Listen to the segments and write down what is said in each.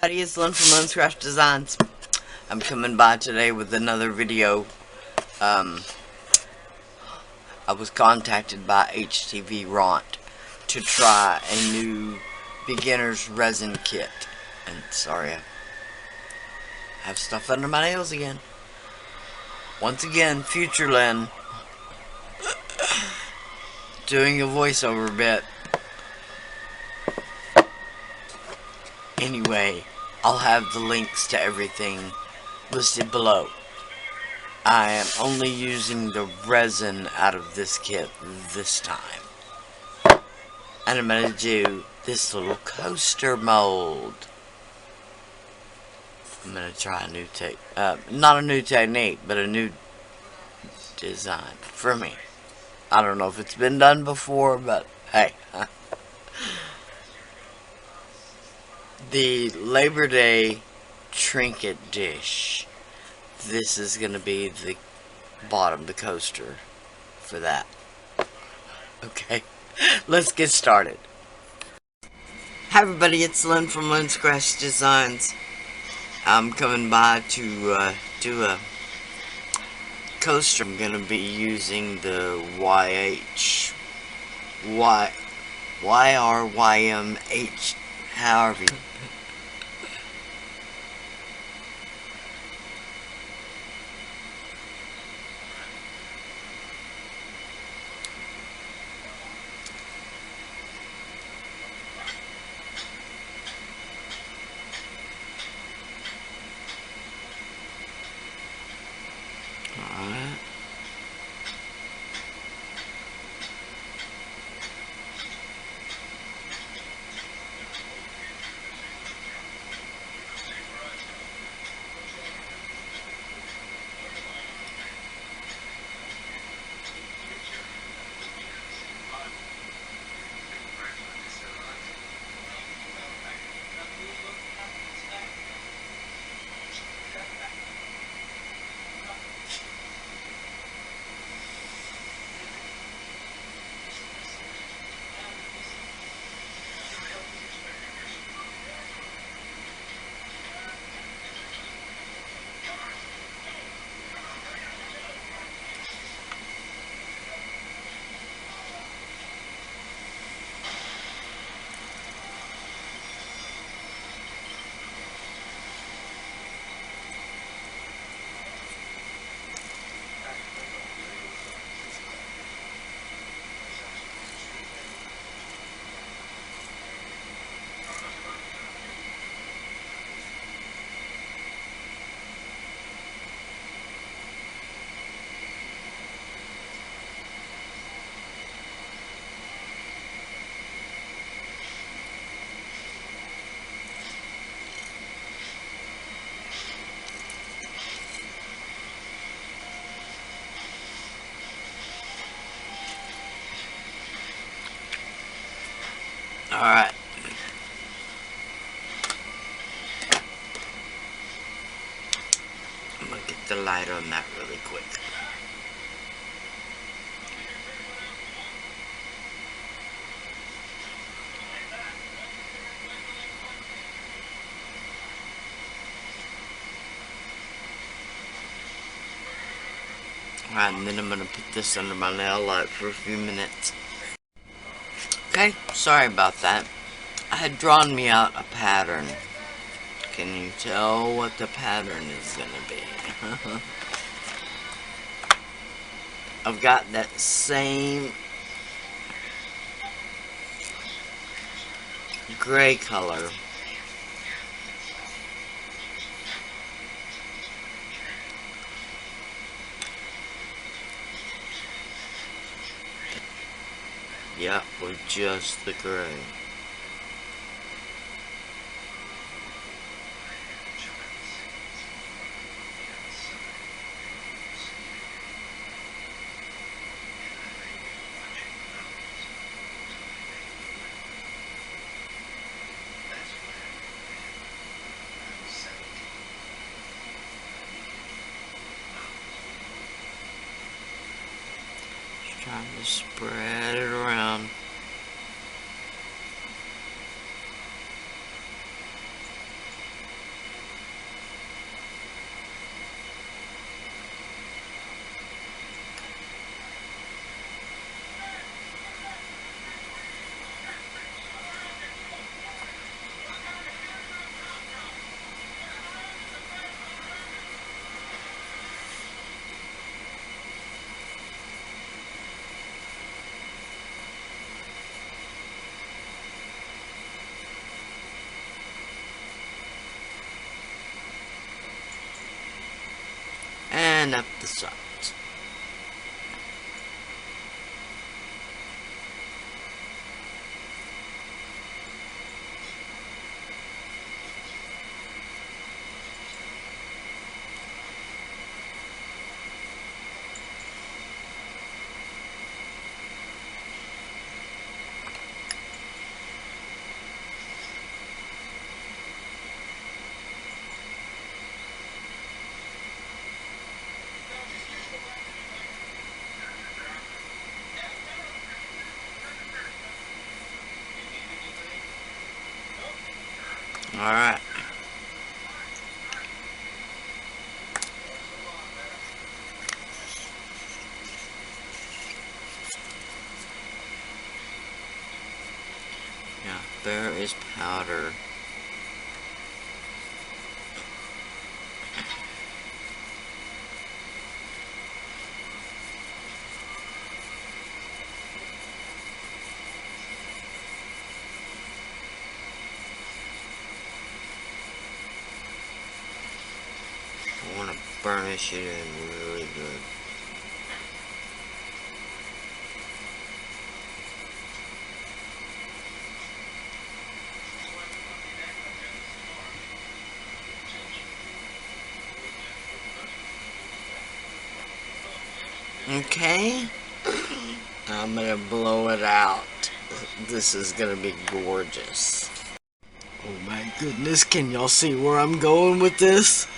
Everybody, it's Lynn from Lynn's Craft Designs. I'm coming by today with another video. I was contacted by HTV Ront to try a new beginner's resin kit. And sorry, I have stuff under my nails again. Once again, future Lynn doing a voiceover bit. Anyway, I'll have the links to everything listed below. I am only using the resin out of this kit this time. And I'm going to do this little coaster mold. I'm going to try a new not a new technique, but a new design for me. I don't know if it's been done before, but hey. The Labor Day trinket dish. This is going to be the bottom, the coaster for that. Okay, let's get started. Hi everybody, it's Lynn from Lynn's Craft Designs. I'm coming by to do a coaster. I'm going to be using the YRYMH, however you Alright. Alright. I'm going to get the light on that really quick. Alright, and then I'm going to put this under my nail light for a few minutes. Okay, sorry about that. I had drawn me out a pattern. Can you tell what the pattern is going to be? I've got that same gray color. Yep, with just the gray. Just trying to spread it around. and up the sides. Alright. Now, there is powder. I want to burnish it in really good. Okay, I'm gonna blow it out. This is gonna be gorgeous. Oh my goodness, can y'all see where I'm going with this?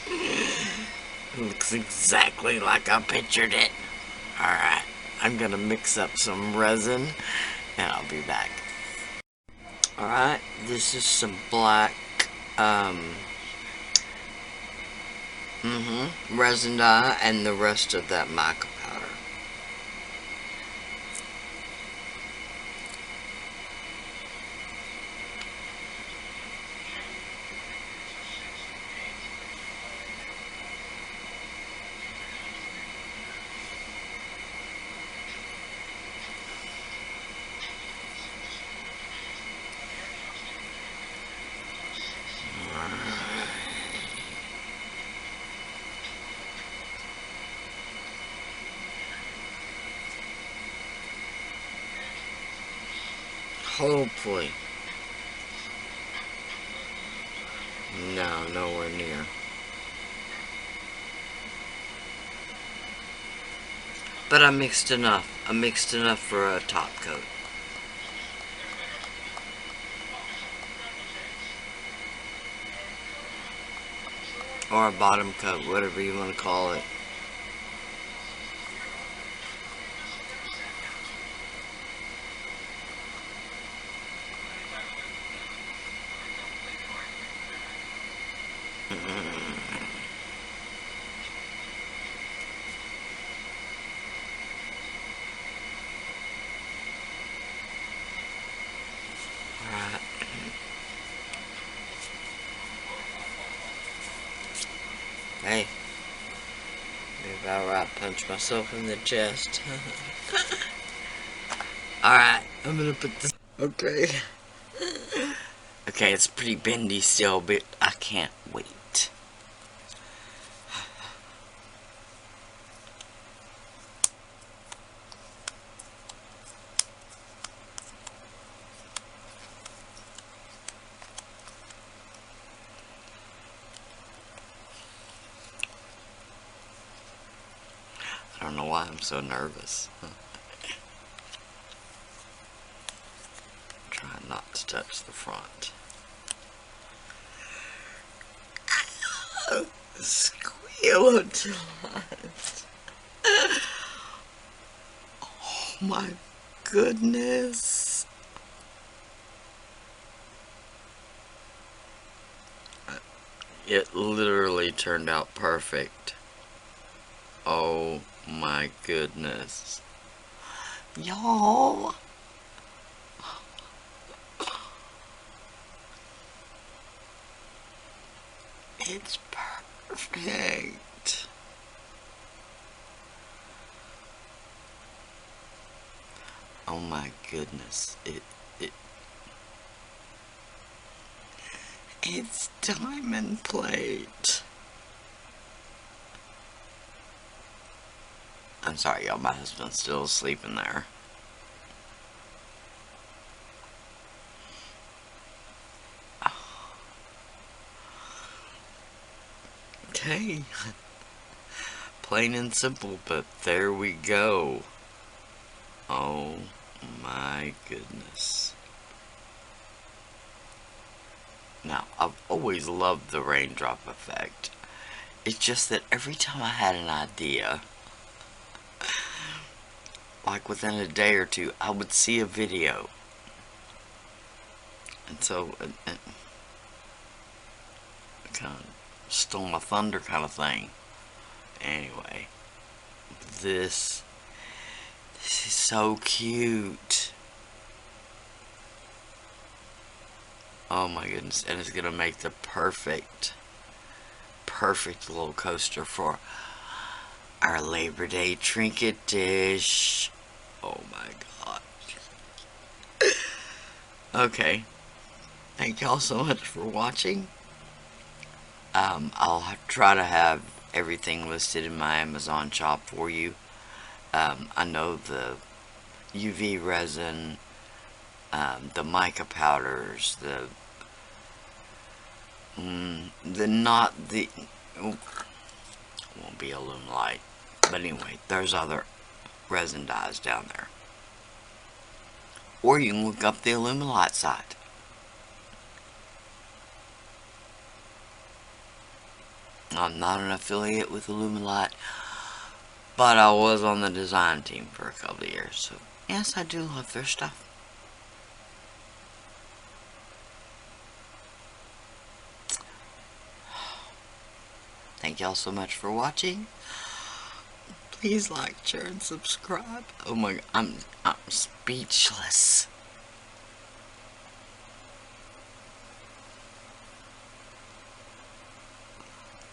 It looks exactly like I pictured it. Alright, I'm gonna mix up some resin and I'll be back. Alright, this is some black resin dye and the rest of that mica powder. Hopefully. No, nowhere near. But I mixed enough. I mixed enough for a top coat. Or a bottom coat, whatever you want to call it. Alright. Hey. Maybe I'll punch myself in the chest. Alright, I'm gonna put this. Okay. Okay, it's pretty bendy still, but I can't wait. I don't know why I'm so nervous. Try not to touch the front. Squeal until oh my goodness. It literally turned out perfect. Oh my goodness. Y'all. It's perfect. Oh my goodness. It's diamond plate. I'm sorry, y'all, my husband's still asleep in there. Okay. Plain and simple, but there we go. Oh my goodness. Now, I've always loved the raindrop effect. It's just that every time I had an idea, like within a day or two, I would see a video. And so, it kind of stole my thunder kind of thing. Anyway, this is so cute. Oh my goodness, and it's gonna make the perfect little coaster for our Labor Day trinket dish. Oh my gosh. Okay, thank y'all so much for watching. I'll try to have everything listed in my Amazon shop for you. I know the UV resin, the mica powders, won't be Illuminate, but anyway, there's other resin dyes down there. Or you can look up the Illuminate site. I'm not an affiliate with Illuminate, but I was on the design team for a couple of years, so yes, I do love their stuff. Thank y'all so much for watching. Please like, share, and subscribe. Oh my god, I'm speechless.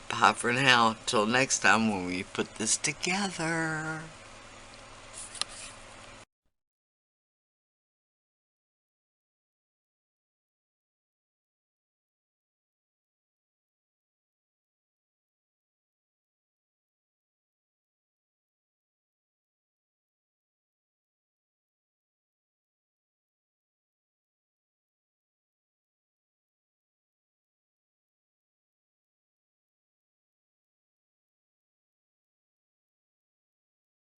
Bye for now. Till next time when we put this together.